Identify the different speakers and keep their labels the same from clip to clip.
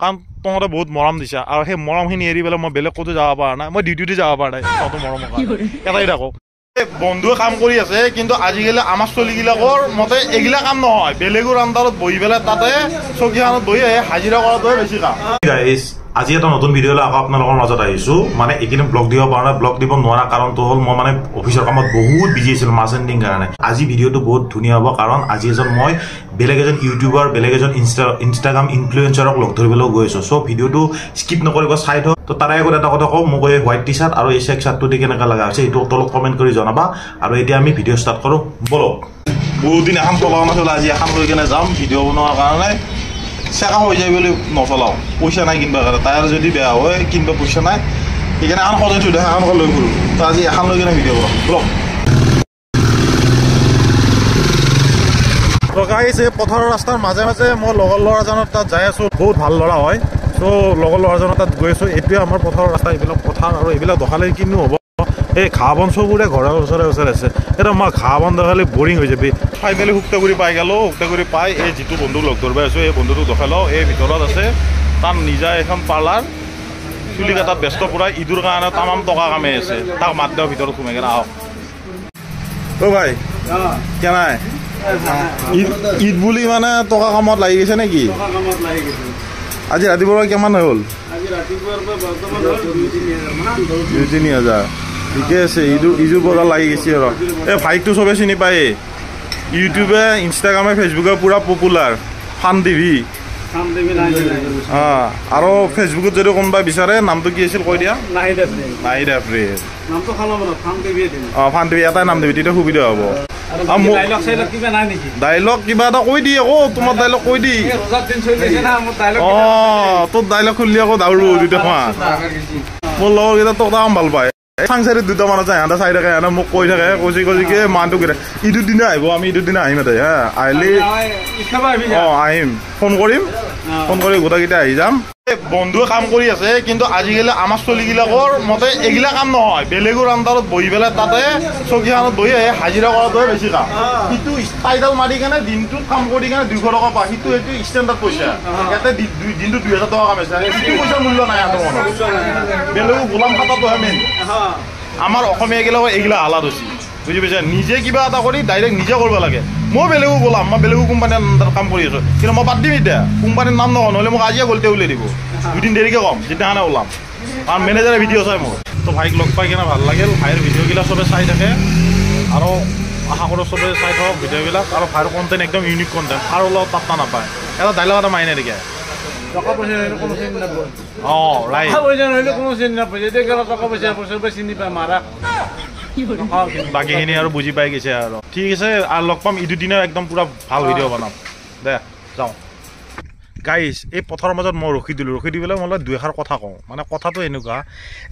Speaker 1: কাৰণ তহঁতে বহুত মৰম দিছা আৰু সেই মৰমখিনি এৰি পেলাই মই বেলেগ ক'তো যাব পৰা নাই, মই ডিউটিতে যাব পৰা নাই তহঁতৰ মৰমৰ কাৰণে। এটাই থাকো বন্ধুৱে কাম কৰি আছে, কিন্তু আজিকালি আমাৰ ছোৱালীবিলাকৰ মতে এইগিলা কাম নহয়, বেলেগৰ আণ্ডাৰত বহি পেলাই তাতে চকীখনত বহি হাজিৰা কৰাটোহে বেছি কাম। আজি এটা নতুন ভিডিঅ' লৈ আকৌ আপোনালোকৰ মাজত আহিছো। মানে এইকেইদিন ব্লগ দিব পৰা নাই, ব্লগ দিব নোৱাৰা কাৰণটো হ'ল মই মানে অফিচৰ কামত বহুত বিজি আছিলো মাছ এণ্ডিং কাৰণে। আজি ভিডিঅ'টো বহুত ধুনীয়া হ'ব, কাৰণ আজি মই বেলেগ এজন ইউটিউবাৰ, বেলেগ এজন ইনষ্টাগ্ৰাম ইনফ্লুৱেঞ্চাৰক লগ ধৰিবলৈ গৈ আছো। চ' ভিডিঅ'টো স্কিপ নকৰিব, চাই থওক। তো তাৰে আগত এটা কথা কওঁ, মোক এই হোৱাইট টি চাৰ্ট আৰু এই চেক চাৰ্টটো দি কেনেকৈ লগা হৈছে এইটো তলত কমেণ্ট কৰি জনাবা। আৰু এতিয়া আমি ভিডিঅ' ষ্টাৰ্ট কৰোঁ, বলক। বহুত দিন এখন চলোৱা নাছিল, আজি এখন লৈ কেনে যাম ভিডিঅ' বনোৱাৰ কাৰণে। চেকা হৈ যায় বুলি নচলাওঁ, পইচা নাই কিনিবৰ কাৰণে। টায়াৰ যদি বেয়া হয় কিনিব পইচা নাই, সেইকাৰণে এখন সজাই থৈ দিওঁ, এখনকে লৈ ফুৰোঁ। তো আজি এখন লৈ কিনে ভিডিঅ' কৰোঁ, বলক। গাইছ এই পথাৰৰ ৰাস্তাৰ মাজে মাজে মই লগৰ ল'ৰাজনৰ তাত যাই আছোঁ, বহুত ভাল ল'ৰা হয়। চ' লগৰ ল'ৰাজনৰ তাত গৈ আছোঁ। এইটোৱে আমাৰ পথাৰৰ ৰাস্তা, এইবিলাক পথাৰ আৰু এইবিলাক দখালে কিনো হ'ব। এই ঘাঁহ বন চবৰে ঘৰৰ ওচৰে ওচৰে আছে। এতিয়া মই ঘাঁহ বন দেখালে বৰিং হৈ যাবি। ফাইনেলি শুক্তাগুৰি পাই গ'লোঁ। শুক্তাগুৰি পাই এই যিটো বন্ধুক লগ ধৰিব আছোঁ, এই বন্ধুটোক দেখাই লওঁ। এই ভিতৰত আছে তাৰ নিজা এখন পাৰ্লাৰ, চুলি কাটাত ব্যস্ত পুৰা। ঈদৰ কাৰণে তামাম টকা কামাই আছে, তাক মাত দিওঁ ভিতৰত সোমাই কেনে। আহক অ' ভাই, কেনাই ঈদ বুলি মানে টকা কামত লাগি গৈছে নেকি? আজি ৰাতিপুৱা কিমান হ'ল? 2-3 হাজাৰ। ঠিকে আছে, ইজোৰ বজাৰ লাগি গৈছে আৰু। এই ভাইকটো চবে চিনি পায়ে, ইউটিউবে, ইনষ্টাগ্ৰামে, ফেচবুকে পুৰা পপুলাৰ। ফান টিভি। আৰু ফেচবুকত যদি কোনোবাই বিচাৰে, নামটো কি আছিল কৈ দিয়া? নাহিদ আফ্ৰিদ। ফান টিভি এটাই নাম দিবি, তেতিয়া সুবিধা হ'ব। ডাইলগ কিবা এটা কৈ দি আকৌ, তোমাৰ ডাইলগ কৈ দি। তোৰ ডাইলগ খুলিলি আকৌ দাউৰো দুটামান। মোৰ লগৰ কেইটা তোক তাম ভাল পায়। চাংচাৰিত দুটামান আছে, সিহঁতে চাই থাকে, সিহঁতে মোক কৈ থাকে, কৈছে কি মানুহটো কেইটা ঈদৰ দিনা আহিব, আমি ঈদৰ দিনা আহিম ইয়াতে। হা আহিলে আহিম, ফোন কৰিম, ফোন কৰি গোটেইকেইটা আহি যাম। বন্ধুৱে কাম কৰি আছে, কিন্তু আজিকালি আমাৰ ছোৱালীবিলাকৰ মতে এইগিলা কাম নহয়, বেলেগৰ আণ্ডাৰত বহি পেলাই তাতে চকীখনত বহি হাজিৰা কৰাটোহে বেছি কাম। সিটো টাইটেল মাৰি কেনে দিনটোত কাম কৰি কেনে 200 টকা পায়, সিটো ষ্টেণ্ডাৰ্ড পইচা। ইয়াতে দিনটোত 2000 টকা কামাইছে, সেইটো পইচাৰ মূল্য নাই সিহঁতৰ মনত। বেলেগক গোলাম খাটাটোহে মেইন। আমাৰ অসমীয়াগিলাক এইগিলা আলাদ হৈছে, বুজি পাইছে? নিজে কিবা এটা কৰি ডাইৰেক্ট নিজে কৰিব লাগে। মই বেলেগো গোলাম, মই বেলেগো কোম্পানীৰ আণ্ডাৰত কাম কৰি আছোঁ, কিন্তু মই বাদ দিম এতিয়া। কোম্পানীৰ নাম নকওঁ, নহ'লে মোক আজিয়ে গলতে উলিয়াই দিব। 2 দিন দেৰিকৈ ক'ম, যেতিয়াখানে ওলাম, কাৰণ মেনেজাৰে ভিডিঅ' চাই মোৰ। তো ভাইক লগ পাই কিনে ভাল লাগিল। ভাইৰ ভিডিঅ'গিলা চবে চাই থাকে, আৰু আশা কৰোঁ চবে চাই থাকক ভিডিঅ'বিলাক। আৰু ভাইৰ কণ্টেণ্ট একদম ইউনিক কণ্টেণ্ট, আৰু অলপ পাত্তা নাপায়। এটা ডাইলগ এটা মাৰি নাই নেকি? টকা পইচা নহ'লে কোনো চিনি নাপায়। অঁ ৰাইট, টকা পইচা নহ'লে কোনো চিনি নাপায়। যেতিয়া গেলা টকা পইচা চিনি পায় মাৰা। বাকীখিনি আৰু বুজি পাই গৈছে আৰু। ঠিক আছে, আৰু লগ পাম ঈদৰ দিনা, একদম পুৰা ভাল ভিডিঅ' বনাম দে। যাওঁ গাইজ, এই পথাৰৰ মাজত মই ৰখি দিলোঁ। ৰখি দি পেলাই মই 2 কথা কওঁ। মানে কথাটো এনেকুৱা,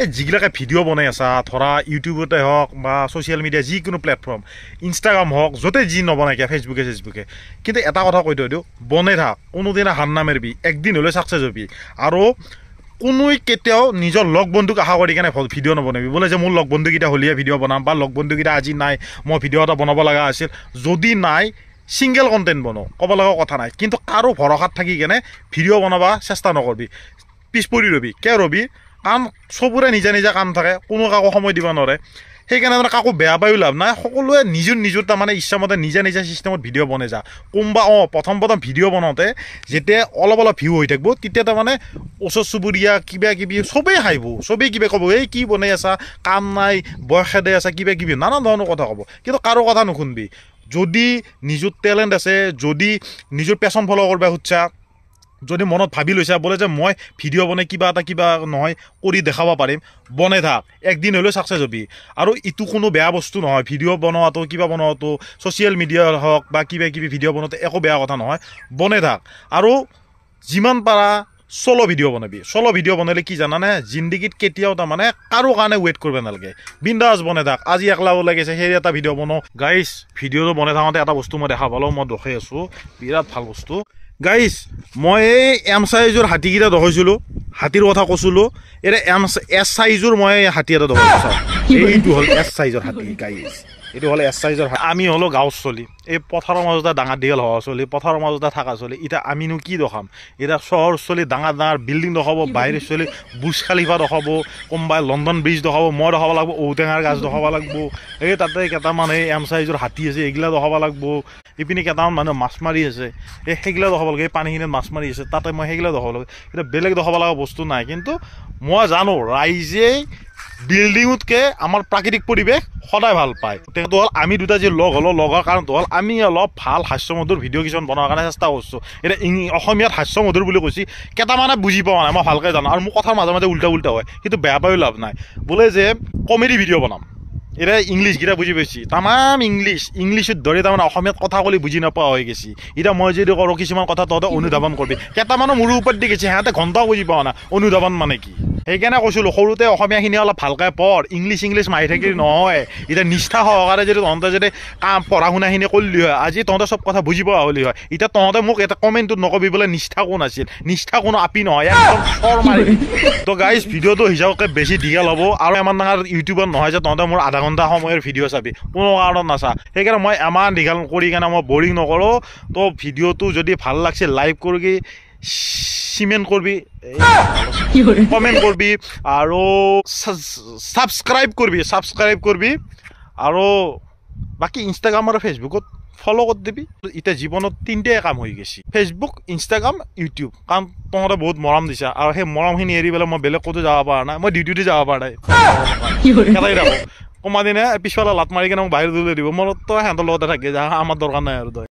Speaker 1: এই যিগিলাকে ভিডিঅ' বনাই আছা, ধৰা ইউটিউবতে হওক বা ছ'চিয়েল মিডিয়া যিকোনো প্লেটফৰ্ম, ইনষ্টাগ্ৰাম হওক, য'তে যি নবনাই কিয়, ফেচবুকে, কিন্তু এটা কথা কৈ থৈ দিওঁ, বনাই থাক, কোনোদিনা হাত নামাৰিবি, একদিন হ'লে ছাকচেছ হ'বি। আৰু কোনোৱে কেতিয়াও নিজৰ লগ বন্ধুক আশা কৰি কেনে ভিডিঅ' নবনাবি, বোলে যে মোৰ লগ বন্ধুকেইটা হ'লেহে ভিডিঅ' বনাম, বা লগ বন্ধুকেইটা আজি নাই, মই ভিডিঅ' এটা বনাব লগা আছিল। যদি নাই, ছিংগল কণ্টেণ্ট বনাওঁ, ক'ব লগা কথা নাই, কিন্তু কাৰো ভৰসাত থাকি কেনে ভিডিঅ' বনাব চেষ্টা নকৰিবি। পিছ পৰি ৰবি, কিয় ৰবি? কাৰণ চবৰে নিজা নিজা কাম থাকে, কোনো কাকো সময় দিব নোৱাৰে। সেইকাৰণে মানে কাকো বেয়া পায়ো লাভ নাই। সকলোৱে নিজৰ তাৰমানে ইচ্ছামতে নিজা নিজা চিষ্টেমত ভিডিঅ' বনাই যা। কোনোবা প্ৰথম ভিডিঅ' বনাওঁতে যেতিয়া অলপ ভিউ হৈ থাকিব, তেতিয়া তাৰমানে ওচৰ চুবুৰীয়া কিবা কিবি চবেই হাঁহিব, চবেই কিবা ক'ব, এই কি বনাই আছা, কাম নাই, বয়স খেদাই আছা, কিবা কিবি নানান ধৰণৰ কথা ক'ব, কিন্তু কাৰো কথা নুশুনবি। যদি নিজৰ টেলেণ্ট আছে, যদি নিজৰ পেশ্যন ফল' কৰিব খুজিছা, যদি মনত ভাবি লৈছা বোলে যে মই ভিডিঅ' বনাই কিবা নহয় কৰি দেখাব পাৰিম, বনাই থাক, একদিন হ'লেও ছাকচেছ হ'বি। আৰু ইটো কোনো বেয়া বস্তু নহয়, ভিডিঅ' বনোৱাটো, কিবা বনোৱাটো, ছ'চিয়েল মিডিয়া হওক বা কিবা কিবি ভিডিঅ' বনোৱাটো একো বেয়া কথা নহয়, বনাই থাক। আৰু যিমান পাৰা চ'ল' ভিডিঅ' বনাবি। চ'ল' ভিডিঅ' বনালে কি জানানে, জিন্দগীত কেতিয়াও তাৰমানে কাৰো কাৰণে ৱেইট কৰিব নালাগে, বিন্দাছ বনাই থাক। আজি একলা ওলাই গৈছে, সেই এটা ভিডিঅ' বনাওঁ। গাইজ, ভিডিঅ'টো বনাই থাকোঁতে এটা বস্তু মই দেখা পালোঁ, মই ৰখি আছোঁ, বিৰাট ভাল বস্তু। গাইজ, মই এই এম চাইজৰ হাতীকেইটা দেখাইছিলোঁ, হাতীৰ কথা কৈছিলোঁ। এতিয়া এছ চাইজৰ মই হাতী এটা দেখাইছোঁ, এইটো হ'ল এছ চাইজৰ হাতী। গাইজ এইটো হ'লে এছ চাইজৰ। আমি হ'লো গাঁৱৰ চলি, এই পথাৰৰ মাজতে ডাঙৰ দীঘল হোৱা চলি, পথাৰৰ মাজতে থকা চলি। এতিয়া আমিনো কি দেখাম? এতিয়া চহৰ চলি ডাঙৰ ডাঙৰ বিল্ডিং দেখাব, বাহিৰৰ চলি বুৰ্জ খালিফা দেখাব, কোনোবাই লণ্ডন ব্ৰিজ দেখাব, মই দেখাব লাগিব ঔটেঙাৰ গাছ দেখাব লাগিব, এই তাতে কেইটামান এই এম চাইজৰ হাতী আছে এইগিলা দেখাব লাগিব, ইপিনে কেইটামান মানুহ মাছ মাৰি আছে এই সেইগিলা দেখাব লাগে, এই পানীখিনিত মাছ মাৰি আছে তাতে মই সেইগিলা দেখাব লাগে। এতিয়া বেলেগ দেখাব লগা বস্তু নাই। কিন্তু মই জানো ৰাইজে বিল্ডিঙতকৈ আমাৰ প্ৰাকৃতিক পৰিৱেশ সদায় ভাল পায়। সেইটো হ'ল আমি দুটা যি লগ হ'লোঁ, লগৰ কাৰণটো হ'ল আমি অলপ ভাল হাস্যমধুৰ ভিডিঅ' কিছুমান বনোৱাৰ কাৰণে চেষ্টা কৰিছোঁ। এতিয়া অসমীয়াত হাস্যমধুৰ বুলি কৈছে, কেইটামানে বুজি পোৱা নাই, মই ভালকৈ জানো। আৰু মোৰ কথাৰ মাজে মাজে উল্টা উল্টা হয়, কিন্তু বেয়া পায়ো লাভ নাই। বোলে যে কমেডি ভিডিঅ' বনাম, এতিয়া ইংলিছকেইটা বুজি পাইছি, তামাম ইংলিছত ধৰি তাৰমানে অসমীয়াত কথা ক'লে বুজি নোপোৱা হৈ গৈছে। এতিয়া মই যদি কৰোঁ কিছুমান কথা তহঁতে অনুধাৱন কৰবি, কেইটামানো মোৰো ওপৰত দি গৈছে, সিহঁতে ঘণ্টাও বুজি পোৱা নাই অনুধাৱন মানে কি। সেইকাৰণে কৈছিলোঁ সৰুতে অসমীয়াখিনি অলপ ভালকৈ পঢ়, ইংলিছ মাৰি থাকিলে নহয়। এতিয়া নিষ্ঠা সহকাৰে যদি তহঁতে যদি পঢ়া শুনাখিনি কৰিলি হয়, আজি তহঁতে চব কথা বুজি পোৱা হ'লি হয়। এতিয়া তহঁতে মোক এটা কমেণ্টটোত নকবি বোলে নিষ্ঠা কোন আছিল, নিষ্ঠা কোনো আপি নহয়, একদম চৰ মাৰিবি। তো গাইজ ভিডিঅ'টো হিচাপকৈ বেছি দীঘল হ'ব, আৰু ইমান ডাঙৰ ইউটিউবাৰ নহয় যে তহঁতে মোৰ আধা ঘণ্টা সময়ৰ ভিডিঅ' চাবি, কোনো কাৰণত নাচা। সেইকাৰণে মই ইমান দীঘল কৰি কেনে মই বৰিং নকৰোঁ। তো ভিডিঅ'টো যদি ভাল লাগছে লাইক কৰিবি, চিমেণ্ট কৰবি, কমেণ্ট কৰবি, আৰু ছাবস্ক্ৰাইব কৰবি, আৰু বাকী ইনষ্টাগ্ৰাম আৰু ফেচবুকত ফ'ল' কৰি দিবি। এতিয়া জীৱনত তিনিটাই কাম হৈ গৈছে, ফেচবুক, ইনষ্টাগ্ৰাম, ইউটিউব। কাৰণ তহঁতে বহুত মৰম দিছা, আৰু সেই মৰমখিনি এৰি পেলাই মই বেলেগ ক'তো যাব পৰা নাই, মই ডিউটিতে যাব পৰা নাই। এটাই ৰাখোঁ কোনোবা দিনে পিছফালে লাট মাৰি কিনে মোক বাহিৰত উলিয়াই দিব, মোৰ তই সিহঁতৰ লগতে থাকি যা, আমাৰ দৰকাৰ নাই আৰু তই।